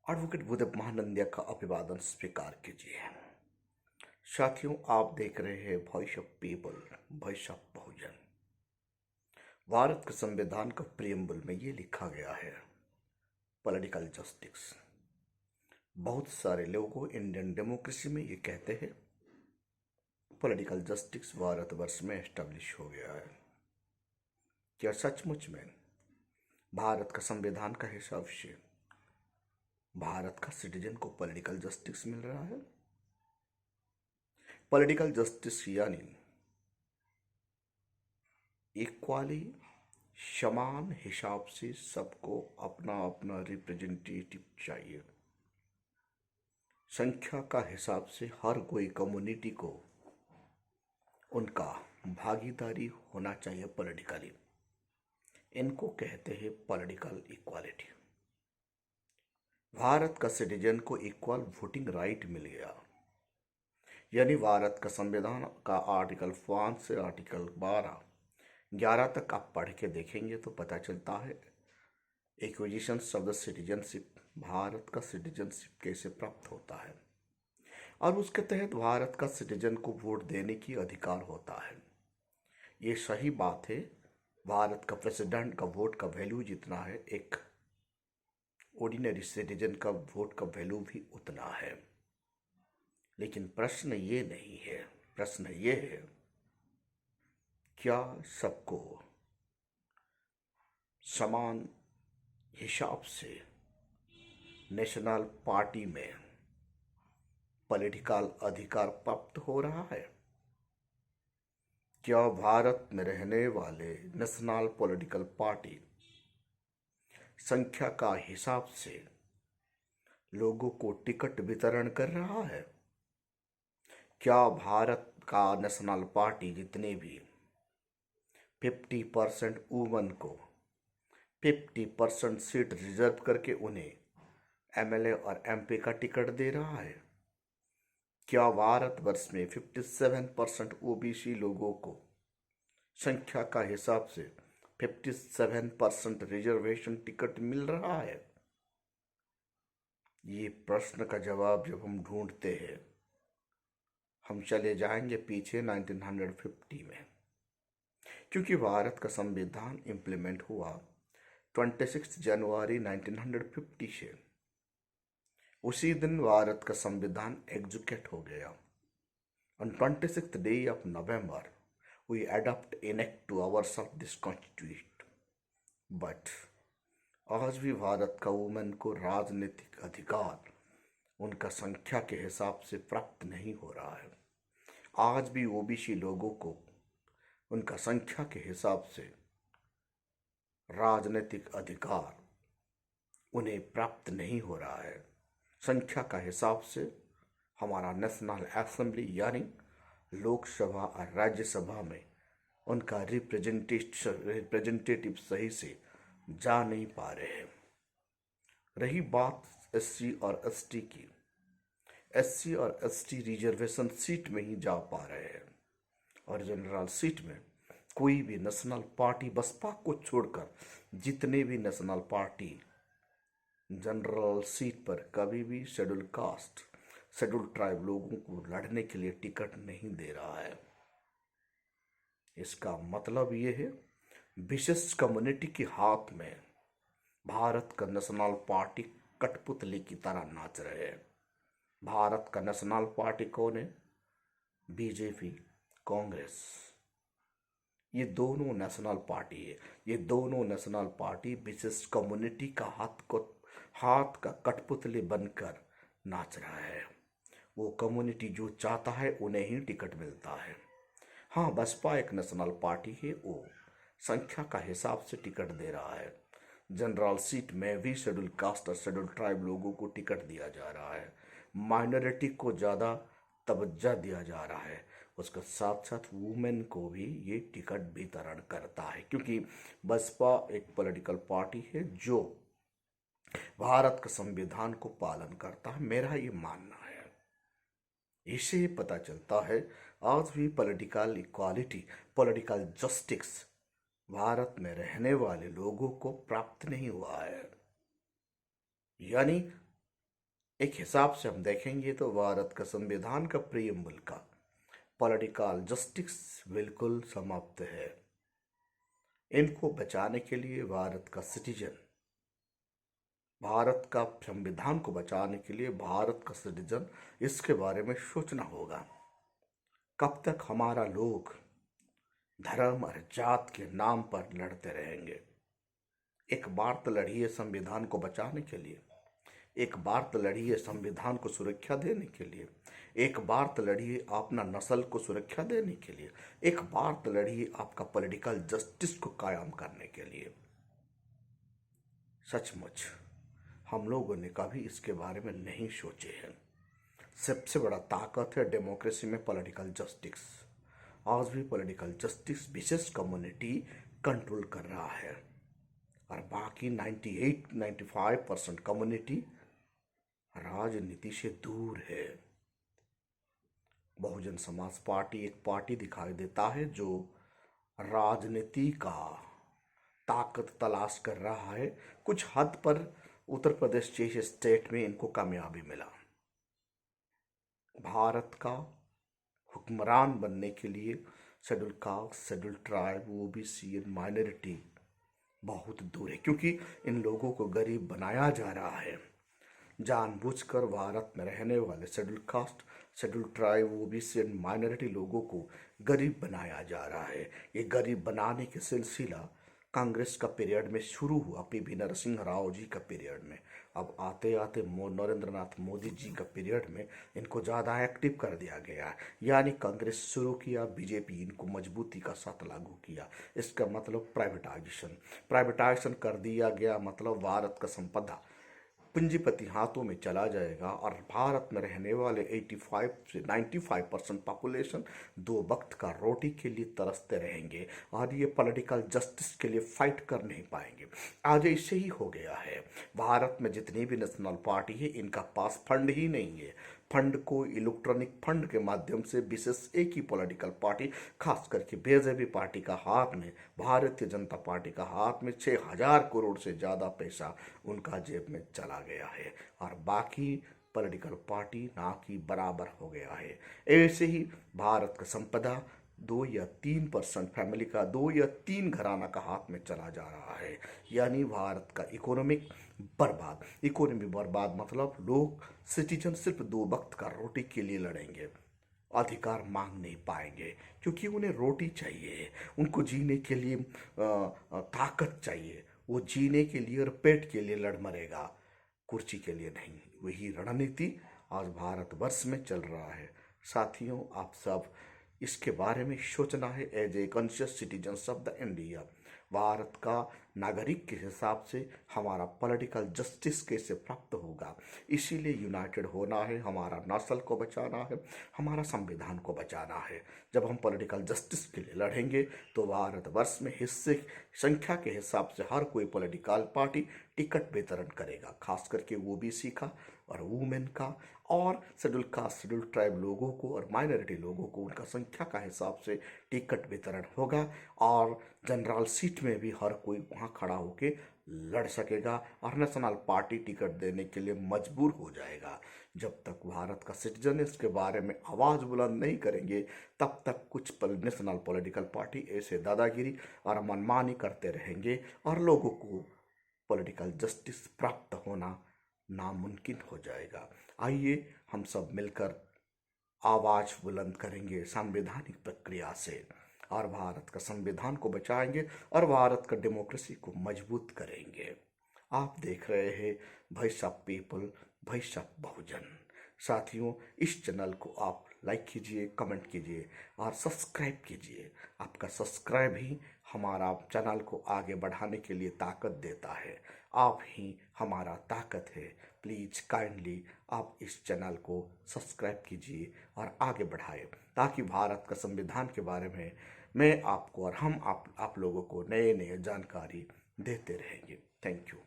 Advocate Buddhadev Mahanandia का अभिवादन स्वीकार कीजिए। साथियों, आप देख रहे हैं voice of people, voice of Bahujan. Bharat के संविधान का प्रियम्बल में ये लिखा गया है, पॉलिटिकल जस्टिस। बहुत सारे लोगों इंडियन डेमोक्रेसी में ये कहते हैं पॉलिटिकल जस्टिस भारतवर्ष में एस्टेब्लिश हो गया है। क्या सचमुच में भारत का संविधान का हिसाब से भारत का सिटीजन को पॉलिटिकल जस्टिस मिल रहा है? पॉलिटिकल जस्टिस यानी इक्वाली, समान हिसाब से सबको अपना अपना रिप्रेजेंटेटिव चाहिए। संख्या का हिसाब से हर कोई कम्युनिटी को उनका भागीदारी होना चाहिए पॉलिटिकली। इनको कहते हैं पॉलिटिकल इक्वालिटी। भारत का सिटीजन को इक्वल वोटिंग राइट मिल गया, यानी भारत का संविधान का आर्टिकल 5 से आर्टिकल 11 तक आप पढ़ के देखेंगे तो पता चलता है acquisition of the citizenship, Bharat का सिटीजनशिप कैसे प्राप्त होता है और उसके तहत भारत का सिटीजन को वोट देने की अधिकार होता है। ये सही बात है, भारत का प्रेसिडेंट का वोट का वैल्यू जितना है, एक ऑर्डिनरी सिटीजन का वोट का वैल्यू भी उतना है। लेकिन प्रश्न ये नहीं है, प्रश्न ये है क्या सबको समान हिसाब से नेशनल पार्टी में पॉलिटिकल अधिकार प्राप्त हो रहा है? क्या भारत में रहने वाले नेशनल पॉलिटिकल पार्टी संख्या का हिसाब से लोगों को टिकट वितरण कर रहा है? क्या भारत का नेशनल पार्टी जितने भी 50% वुमन को 50% सीट रिजर्व करके उन्हें एमएलए और एमपी का टिकट दे रहा है? क्या भारतवर्ष में 57% ओबीसी लोगों को संख्या का हिसाब से 57% रिजर्वेशन टिकट मिल रहा है? ये प्रश्न का जवाब जब हम ढूंढते हैं, हम चले जाएंगे पीछे 1950 में, क्योंकि भारत का संविधान इम्प्लीमेंट हुआ 26 जनवरी 1950 से। उसी दिन भारत का संविधान एग्जीक्यूट हो गया। On 26th day of November, we adopt enact to ourselves this constitution. But आज भी भारत का वुमेन को राजनीतिक अधिकार उनका संख्या के हिसाब से प्राप्त नहीं हो रहा है। आज भी ओबीसी लोगों को उनका संख्या के हिसाब से राजनीतिक अधिकार उन्हें प्राप्त नहीं हो रहा है। संख्या का हिसाब से हमारा नेशनल असेंबली यानी लोकसभा और राज्यसभा में उनका रिप्रेजेंटेटिव सही से जा नहीं पा रहे हैं। रही बात एससी और एसटी की, एससी और एसटी रिजर्वेशन सीट में ही जा पा रहे हैं और जनरल सीट में कोई भी नेशनल पार्टी, बसपा को छोड़कर जितने भी नेशनल पार्टी जनरल सीट पर कभी भी शेड्यूल कास्ट, शेड्यूल ट्राइब लोगों को लड़ने के लिए टिकट नहीं दे रहा है। इसका मतलब ये है विशेष कम्युनिटी के हाथ में भारत का नेशनल पार्टी कठपुतली की तरह नाच रहे हैं। भारत का नेशनल पार्टी कौन है? बीजेपी, कांग्रेस। ये दोनों नेशनल पार्टी है। ये दोनों नेशनल पार्टी विशेष कम्युनिटी का हाथ का कठपुतली बनकर नाच रहा है। वो कम्युनिटी जो चाहता है उन्हें ही टिकट मिलता है। हाँ, बसपा एक नेशनल पार्टी है, वो संख्या का हिसाब से टिकट दे रहा है। जनरल सीट में भी शेड्यूल कास्ट और शेड्यूल ट्राइब लोगों को टिकट दिया जा रहा है। माइनॉरिटी को ज़्यादा तवज्जो दिया जा रहा है। उसके साथ साथ वुमेन को भी ये टिकट वितरण करता है, क्योंकि बसपा एक पॉलिटिकल पार्टी है जो भारत के संविधान को पालन करता है। मेरा ये मानना है। इससे पता चलता है आज भी political equality, political justice Bharat में रहने वाले लोगों को प्राप्त नहीं हुआ है। यानी एक हिसाब से हम देखेंगे तो भारत का संविधान का प्रियम्बल का पॉलिटिकल जस्टिस बिल्कुल समाप्त है। इनको बचाने के लिए भारत का सिटीजन, भारत का संविधान को बचाने के लिए भारत का सिटीजन इसके बारे में सोचना होगा। कब तक हमारा लोग धर्म और जात के नाम पर लड़ते रहेंगे? एक बार तो लड़िए संविधान को बचाने के लिए, एक बार तो लड़िए संविधान को सुरक्षा देने के लिए, एक बार तो लड़िए अपना नस्ल को सुरक्षा देने के लिए, एक बार तो लड़िए आपका पॉलिटिकल जस्टिस को कायम करने के लिए। सचमुच हम लोगों ने कभी इसके बारे में नहीं सोचे हैं। सबसे बड़ा ताकत है डेमोक्रेसी में पॉलिटिकल जस्टिस। आज भी पॉलिटिकल जस्टिस विशेष कम्युनिटी कंट्रोल कर रहा है और बाकी 98-95% कम्युनिटी राजनीति से दूर है। बहुजन समाज पार्टी एक पार्टी दिखाई देता है जो राजनीति का ताकत तलाश कर रहा है। कुछ हद पर उत्तर प्रदेश जैसे स्टेट में इनको कामयाबी मिला। भारत का हुक्मरान बनने के लिए schedule caste, schedule tribe, OBC और माइनॉरिटी बहुत दूर है, क्योंकि इन लोगों को गरीब बनाया जा रहा है। जानबूझकर भारत में रहने वाले schedule caste, schedule tribe, OBC और माइनॉरिटी लोगों को गरीब बनाया जा रहा है। ये गरीब बनाने के सिलसिला कांग्रेस का पीरियड में शुरू हुआ, पीवी नरसिंह राव जी का पीरियड में। अब आते आते नरेंद्र नाथ मोदी जी का पीरियड में इनको ज़्यादा एक्टिव कर दिया गया। यानी कांग्रेस शुरू किया, बीजेपी इनको मजबूती का साथ लागू किया। इसका मतलब प्राइवेटाइजेशन कर दिया गया। मतलब भारत का संपदा पूंजीपति हाथों में चला जाएगा और भारत में रहने वाले 85 से 95% पॉपुलेशन दो वक्त का रोटी के लिए तरसते रहेंगे और ये पॉलिटिकल जस्टिस के लिए फाइट कर नहीं पाएंगे। आज ऐसे ही हो गया है। भारत में जितनी भी नेशनल पार्टी है इनका पास फंड ही नहीं है। फंड को इलेक्ट्रॉनिक फंड के माध्यम से विशेष एक ही पॉलिटिकल पार्टी, खास करके बीजेपी पार्टी का हाथ में, भारतीय जनता पार्टी का हाथ में 6000 करोड़ से ज़्यादा पैसा उनका जेब में चला गया है और बाकी पॉलिटिकल पार्टी ना की बराबर हो गया है। ऐसे ही भारत का संपदा 2 या 3% फैमिली का, 2 या 3 घराना का हाथ में चला जा रहा है। यानी भारत का इकोनॉमी बर्बाद। मतलब लोग सिटीजन सिर्फ 2 वक्त का रोटी के लिए लड़ेंगे, अधिकार मांग नहीं पाएंगे, क्योंकि उन्हें रोटी चाहिए, उनको जीने के लिए ताकत चाहिए। वो जीने के लिए और पेट के लिए लड़ मरेगा, कुर्सी के लिए नहीं। वही रणनीति आज भारतवर्ष में चल रहा है। साथियों, आप सब इसके बारे में सोचना है as a conscious citizens of the India. Bharat का नागरिक के हिसाब से हमारा पॉलिटिकल जस्टिस कैसे प्राप्त होगा, इसीलिए यूनाइटेड होना है। हमारा नस्ल को बचाना है, हमारा संविधान को बचाना है। जब हम पॉलिटिकल जस्टिस के लिए लड़ेंगे तो भारतवर्ष में हिस्से संख्या के हिसाब से हर कोई पॉलिटिकल पार्टी टिकट वितरण करेगा, खास करके ओबीसी का और वुमेन का और शेड्यूल कास्ट, शेड्यूल ट्राइब लोगों को और माइनॉरिटी लोगों को उनका संख्या का हिसाब से टिकट वितरण होगा और जनरल सीट में भी हर कोई वहाँ खड़ा होकर लड़ सकेगा और नेशनल पार्टी टिकट देने के लिए मजबूर हो जाएगा। जब तक भारत का सिटीजन इसके बारे में आवाज़ बुलंद नहीं करेंगे तब तक कुछ नेशनल पॉलिटिकल पार्टी ऐसे दादागिरी और मनमानी करते रहेंगे और लोगों को पॉलिटिकल जस्टिस प्राप्त होना नामुमकिन हो जाएगा। आइए हम सब मिलकर आवाज़ बुलंद करेंगे संवैधानिक प्रक्रिया से और भारत का संविधान को बचाएंगे और भारत का डेमोक्रेसी को मजबूत करेंगे। आप देख रहे हैं voice of people, voice of Bahujan. साथियों, इस चैनल को आप लाइक कीजिए, कमेंट कीजिए और सब्सक्राइब कीजिए। आपका सब्सक्राइब ही हमारा चैनल को आगे बढ़ाने के लिए ताकत देता है। आप ही हमारा ताकत है। प्लीज़ काइंडली आप इस चैनल को सब्सक्राइब कीजिए और आगे बढ़ाएं, ताकि भारत का संविधान के बारे में मैं आपको और हम आप लोगों को नए नए जानकारी देते रहेंगे। Thank you.